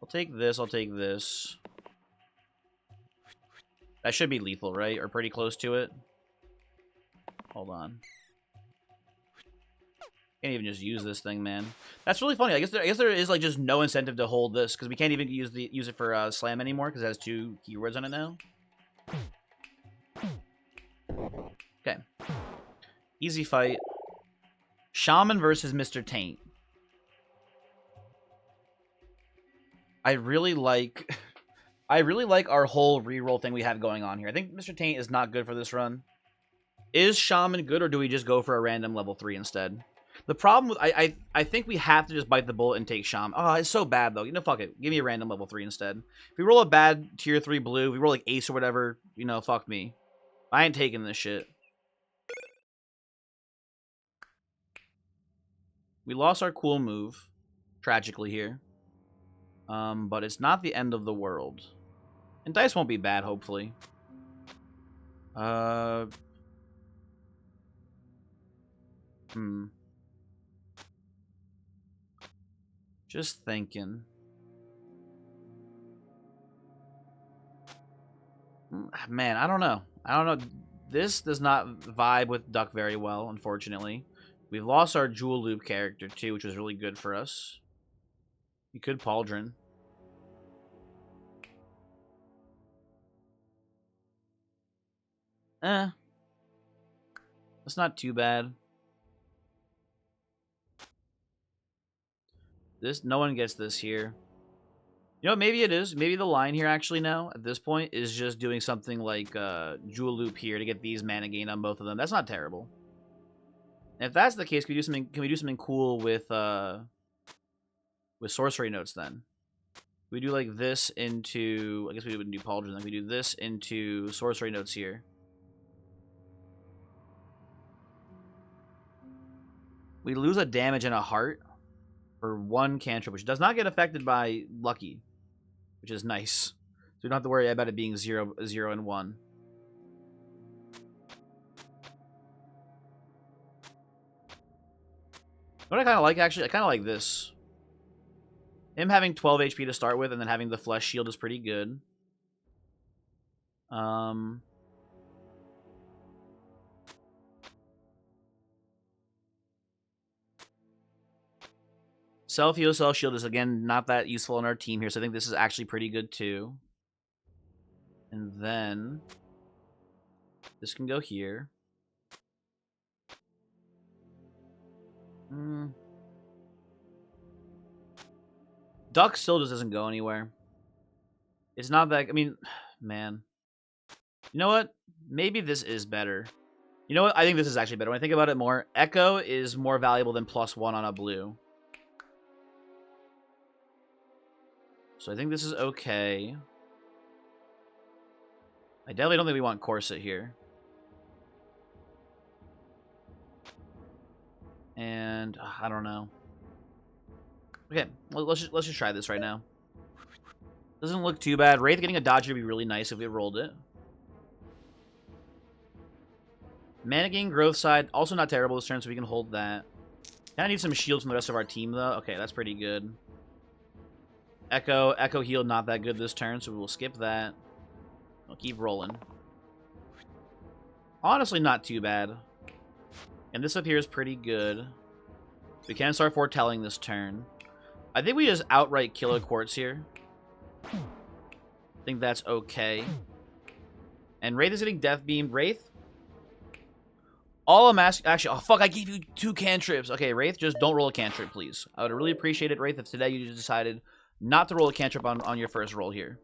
I'll take this, I'll take this. That should be lethal, right? Or pretty close to it. Hold on. Can't even just use this thing, man. That's really funny. I guess there is like just no incentive to hold this because we can't even use it for slam anymore because it has 2 keywords on it now. Okay. Easy fight. Shaman versus Mr. Taint. I really like our whole reroll thing we have going on here. I think Mr. Taint is not good for this run. Is Shaman good, or do we just go for a random level 3 instead? The problem with I think we have to just bite the bullet and take Shaman. Oh, it's so bad though. You know, fuck it. Give me a random level 3 instead. If we roll a bad tier 3 blue, if we roll like Ace or whatever, you know, fuck me. I ain't taking this shit. We lost our cool move, tragically here. But it's not the end of the world. And dice won't be bad, hopefully. Just thinking. Man, I don't know. I don't know. This does not vibe with Duck very well, unfortunately. We've lost our Jewel Loop character, too, which was really good for us. You could Pauldron. That's not too bad. No one gets this here. You know what, maybe it is. Maybe the line here actually now, at this point, is just doing something like Jewel Loop here to get these mana gain on both of them. That's not terrible. And if that's the case, can we do something cool with sorcery notes then? We do like this into, I guess we wouldn't do Pauldron, like we do this into sorcery notes here. We lose a damage and a heart for 1 cantrip, which does not get affected by lucky, which is nice. So we don't have to worry about it being 0, 0, and 1. What I kind of like, actually, I kind of like this. Him having 12 HP to start with and then having the flesh shield is pretty good. Self-heal, self-shield is, again, not that useful in our team here, so I think this is actually pretty good, too. And then this can go here. Duck still just doesn't go anywhere. It's not that... I mean, man. You know what? Maybe this is better. You know what? I think this is actually better. When I think about it more, Echo is more valuable than +1 on a blue. So I think this is okay. I definitely don't think we want Corset here. And I don't know. Okay, let's just try this right now. Doesn't look too bad. Wraith getting a dodge would be really nice if we rolled it. Mana gain growth side, also not terrible this turn, so we can hold that. Kinda need some shields from the rest of our team, though. Okay, that's pretty good. Echo heal, not that good this turn, so we will skip that. We'll keep rolling. Honestly, not too bad. And this up here is pretty good. We can start foretelling this turn. I think we just outright kill a quartz here. I think that's okay. And Wraith is getting Death Beam. Wraith? All I'm asking... Actually, oh, fuck, I gave you 2 cantrips. Okay, Wraith, just don't roll a cantrip, please. I would really appreciate it, Wraith, if today you just decided not to roll a cantrip on your first roll here.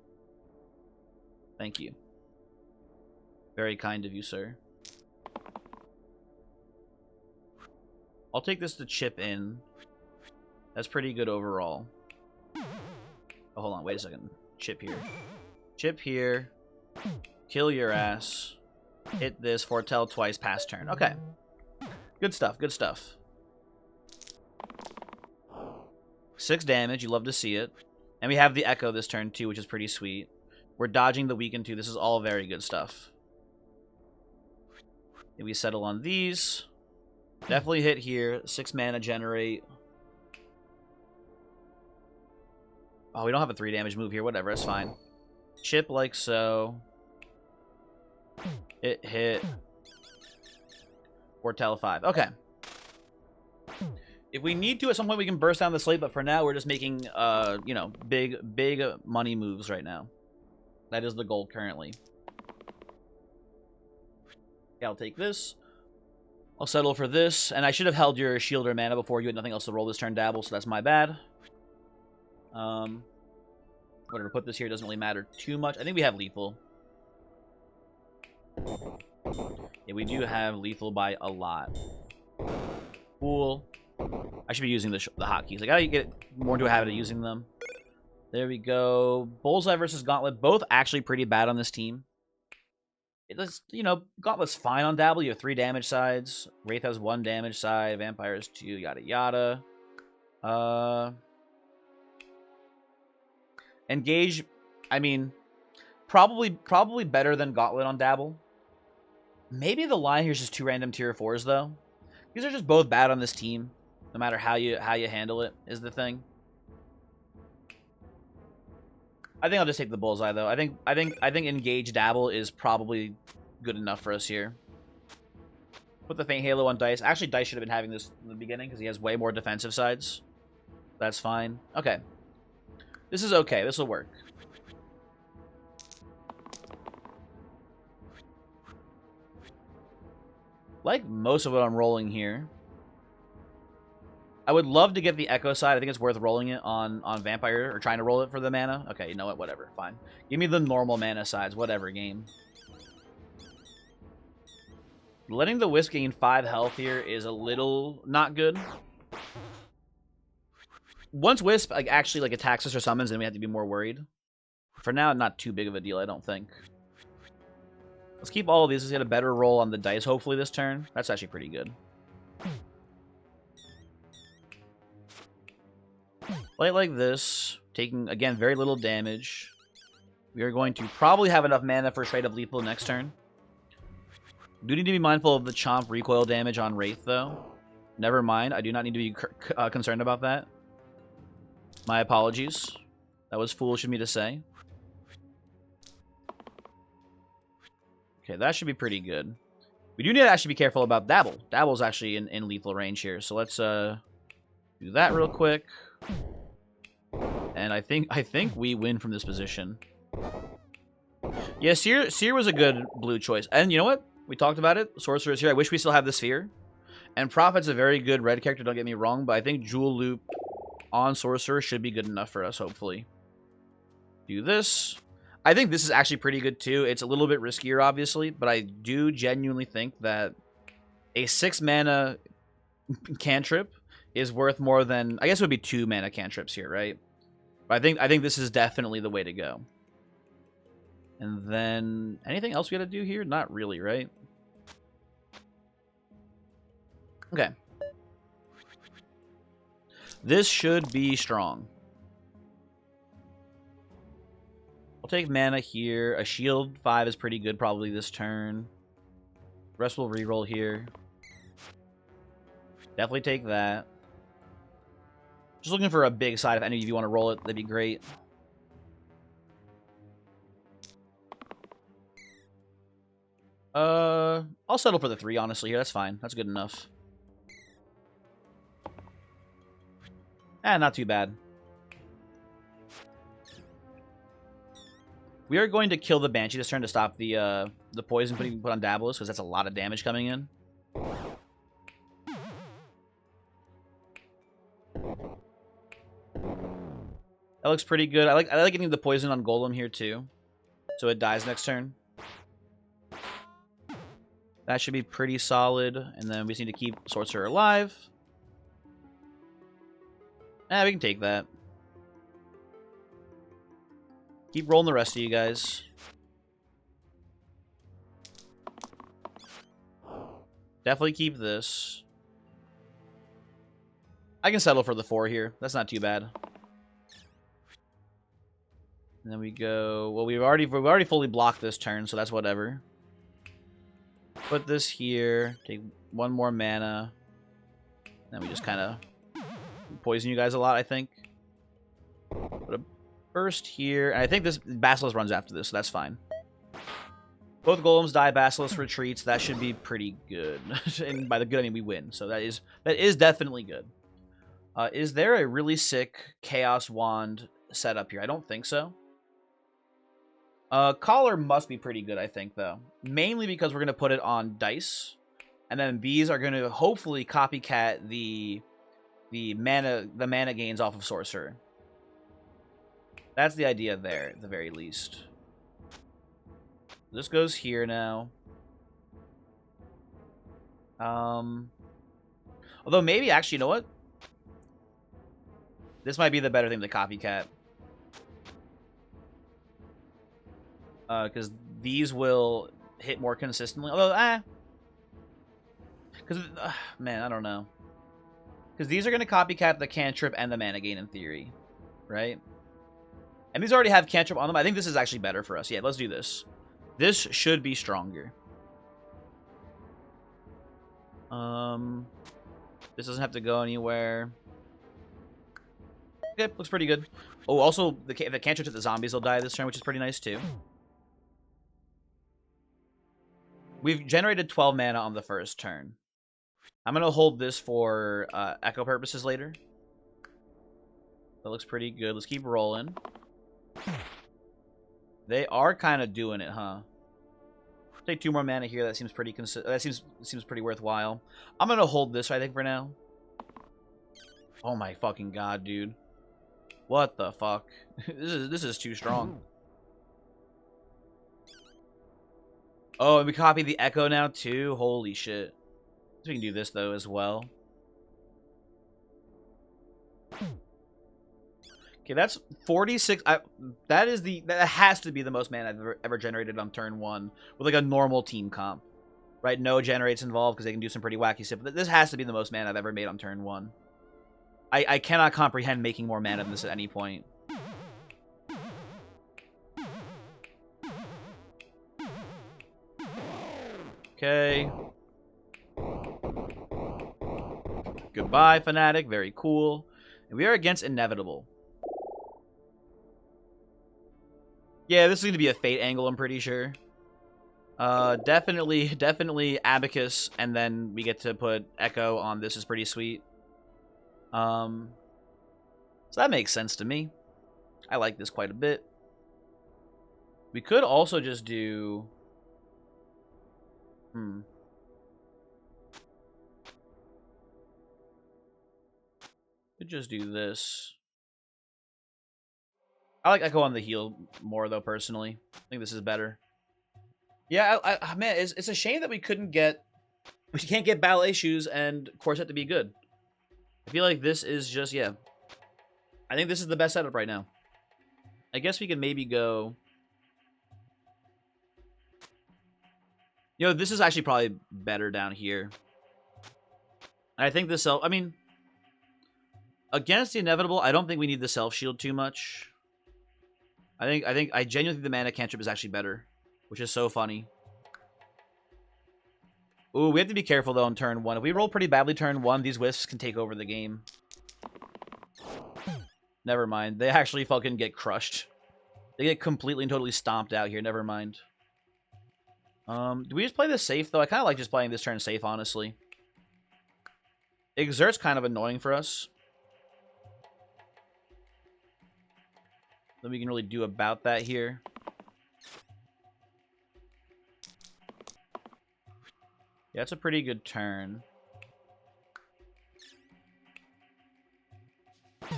Thank you. Very kind of you, sir. I'll take this to chip in. That's pretty good overall. Oh, hold on. Wait a second. Chip here. Chip here. Kill your ass. Hit this. Foretell twice. Pass turn. Okay. Good stuff. Good stuff. 6 damage. You love to see it. And we have the Echo this turn, too, which is pretty sweet. We're dodging the weaken, too. This is all very good stuff. And we settle on these. Definitely hit here. 6 mana generate. Oh, we don't have a 3 damage move here. Whatever, that's fine. Chip like so. It hit. Foretell 5. Okay. If we need to, at some point we can burst down the slate, but for now we're just making, you know, big money moves right now. That is the goal currently. Okay, I'll take this. I'll settle for this, and I should have held your shield or mana before. You had nothing else to roll this turn, Dabble, so that's my bad. Whatever, put this here doesn't really matter too much. I think we have lethal. Yeah, we do have lethal by a lot. Cool. I should be using the hotkeys. I gotta get more into a habit of using them. There we go. Bullseye versus Gauntlet. Both actually pretty bad on this team. It's, you know, Gauntlet's fine on Dabble. You have 3 damage sides. Wraith has 1 damage side. Vampire has 2. Yada yada. Engage. I mean, probably better than Gauntlet on Dabble. Maybe the line here is just 2 random tier 4s though. These are just both bad on this team. No matter how you handle it is the thing. I think I'll just take the Bullseye though. I think Engage Dabble is probably good enough for us here. Put the Faint Halo on Dice. Actually, Dice should have been having this in the beginning because he has way more defensive sides. That's fine. Okay. This is okay. This will work. Like most of what I'm rolling here. I would love to get the Echo side. I think it's worth rolling it on Vampire, or trying to roll it for the mana. Okay, you know what? Whatever. Fine. Give me the normal mana sides. Whatever, game. Letting the Wisp gain 5 health here is a little not good. Once Wisp actually attacks us or summons, then we have to be more worried. For now, not too big of a deal, I don't think. Let's keep all of these. Let's get a better roll on the dice, hopefully, this turn. That's actually pretty good. Play it like this. Taking, again, very little damage. We are going to probably have enough mana for straight up lethal next turn. Do need to be mindful of the Chomp recoil damage on Wraith, though. Never mind. I do not need to be concerned about that. My apologies. That was foolish of me to say. Okay, that should be pretty good. We do need to actually be careful about Dabble. Dabble's actually in lethal range here, so let's do that real quick. And I think we win from this position. Yeah, Seer was a good blue choice. And you know what? We talked about it. Sorcerer's here. I wish we still have the Sphere. And Prophet's a very good red character, don't get me wrong, but I think Jewel Loop on Sorcerer should be good enough for us, hopefully. Do this. I think this is actually pretty good, too. It's a little bit riskier, obviously, but I do genuinely think that a 6-mana cantrip is worth more than... I guess it would be 2 mana cantrips here, right? But I think this is definitely the way to go. And then... anything else we gotta do here? Not really, right? Okay. This should be strong. I'll take mana here. A shield 5 is pretty good probably this turn. Rest will reroll here. Definitely take that. Just looking for a big side. If any of you want to roll it, that'd be great. I'll settle for the 3, honestly, here. That's fine. That's good enough. Not too bad. We are going to kill the Banshee this turn to stop the poison put on Dabolis, because that's a lot of damage coming in. That looks pretty good. I like getting the poison on Golem here too, so it dies next turn. That should be pretty solid, and then we just need to keep Sorcerer alive. We can take that. Keep rolling the rest of you guys. Definitely keep this. I can settle for the 4 here. That's not too bad. And then we go. Well, we've already fully blocked this turn, so that's whatever. Put this here. Take 1 more mana. Then we just kind of poison you guys a lot, I think. Put a burst here. And I think this Basilisk runs after this, so that's fine. Both Golems die, Basilisk retreats. That should be pretty good. And by the good, I mean we win. So that is definitely good. Is there a really sick Chaos Wand setup here? I don't think so. Collar must be pretty good, I think, though. Mainly because we're going to put it on dice. And then these are going to hopefully copycat the mana gains off of Sorcerer. That's the idea there, at the very least. This goes here now. Although maybe, actually, you know what? This might be the better thing to copycat. Because these will hit more consistently. Although, because, man, I don't know. Because these are going to copycat the cantrip and the mana gain in theory. Right? And these already have cantrip on them. I think this is actually better for us. Yeah, let's do this. This should be stronger. This doesn't have to go anywhere. Okay, looks pretty good. Oh, also, the cantrip to the zombies will die this turn, which is pretty nice, too. We've generated 12 mana on the first turn. I'm going to hold this for echo purposes later. That looks pretty good. Let's keep rolling. They are kind of doing it, huh? Take 2 more mana here. That seems pretty seems pretty worthwhile. I'm going to hold this, I think, for now. Oh my fucking god, dude. What the fuck? This is too strong. Oh, and we copy the echo now too? Holy shit. So we can do this though as well. Okay, that's 46. That has to be the most mana I've ever generated on turn 1 with like a normal team comp. Right? No generates involved because they can do some pretty wacky stuff. But this has to be the most mana I've ever made on turn 1. I cannot comprehend making more mana than this at any point. Okay. Goodbye, Fanatic. Very cool. And we are against Inevitable. Yeah, this is going to be a Fate angle, I'm pretty sure. Definitely Abacus, and then we get to put Echo on this is pretty sweet. So that makes sense to me. I like this quite a bit. We could also just do... Could just do this. I like Echo on the heal more, though, personally. I think this is better. Yeah, man, it's a shame that we can't get Ballet Shoes and Corset to be good. I feel like this is just, yeah. I think this is the best setup right now. I guess we can maybe go... You know, this is actually probably better down here. And I think the self... I mean, against the Inevitable, I don't think we need the self-shield too much. I genuinely think the mana cantrip is actually better, which is so funny. Ooh, we have to be careful, though, on turn 1. If we roll pretty badly turn 1, these wisps can take over the game. Never mind. They actually fucking get crushed. They get completely and totally stomped out here. Never mind. Do we just play this safe, though? I kind of like just playing this turn safe, honestly. Exert's kind of annoying for us. Then we can really do about that here. Yeah, it's a pretty good turn.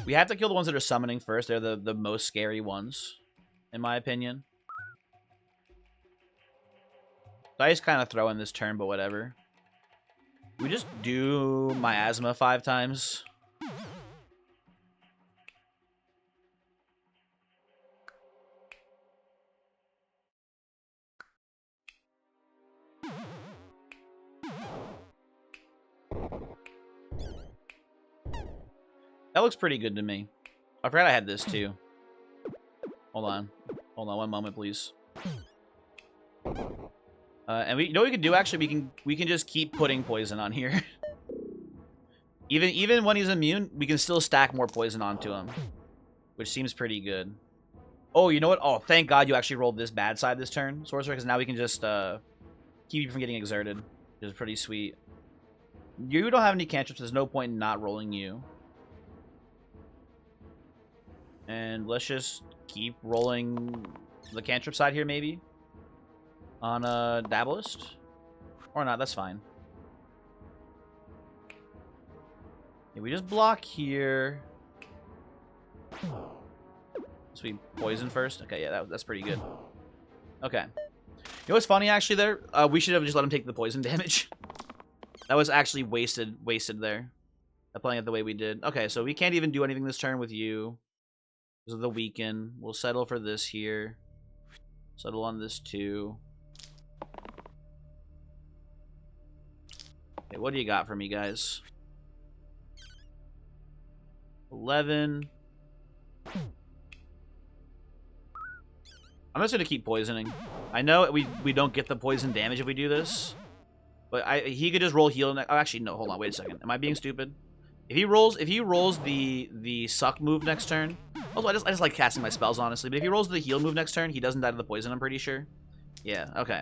We have to kill the ones that are summoning first. They're the most scary ones, in my opinion. Dice kind of throw in this turn, but whatever. We just do miasma 5 times. That looks pretty good to me. I forgot I had this too. Hold on. Hold on one moment, please. And you know what we can do, actually? We can just keep putting poison on here. Even when he's immune, we can still stack more poison onto him. Which seems pretty good. Oh, you know what? Oh, thank God you actually rolled this bad side this turn, Sorcerer, because now we can just keep you from getting exerted. Which is pretty sweet. You don't have any cantrips, there's no point in not rolling you. And let's just keep rolling the cantrip side here, maybe. On a Dabalist. Or not, that's fine. Yeah, we just block here. So we poison first? Okay, yeah, that's pretty good. Okay. You know what's funny, actually, there? We should have just let him take the poison damage. That was actually wasted there. Playing it the way we did. Okay, so we can't even do anything this turn with you. Because of the weaken. We'll settle for this here. Settle on this too. Okay, what do you got for me, guys? 11. I'm just gonna keep poisoning. I know we don't get the poison damage if we do this, but he could just roll heal. Oh, actually, no. Hold on. Wait a second. Am I being stupid? If he rolls the suck move next turn. Also, I just like casting my spells, honestly. But if he rolls the heal move next turn, he doesn't die to the poison. I'm pretty sure. Yeah. Okay.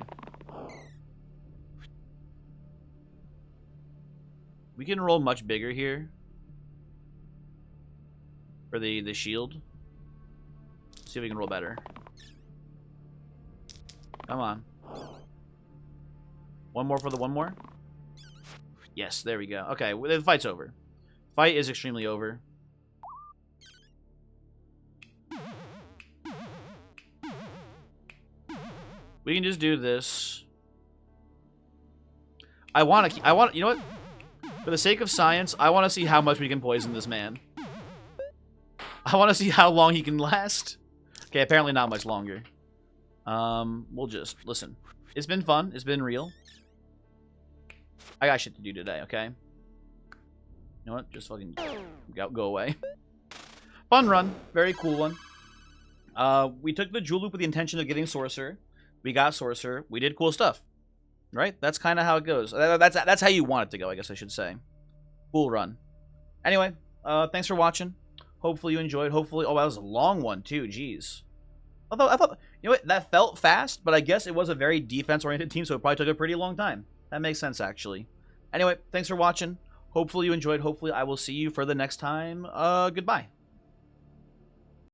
We can roll much bigger here for the shield. See if we can roll better. Come on. One more for the one more? Yes, there we go. Okay, the fight's over. Fight is extremely over. We can just do this. You know what? For the sake of science, I want to see how much we can poison this man. I want to see how long he can last. Okay, apparently not much longer. We'll just listen. It's been fun. It's been real. I got shit to do today, okay? You know what? Just fucking go away. Fun run. Very cool one. We took the Jewel Loop with the intention of getting Sorcerer. We got Sorcerer. We did cool stuff. Right? That's kind of how it goes. That's how you want it to go, I guess I should say. Cool run. Anyway, thanks for watching. Hopefully you enjoyed. Hopefully... Oh, that was a long one, too. Jeez. Although, I thought... You know what? That felt fast, but I guess it was a very defense-oriented team, so it probably took a pretty long time. That makes sense, actually. Anyway, thanks for watching. Hopefully you enjoyed. Hopefully I will see you for the next time. Goodbye.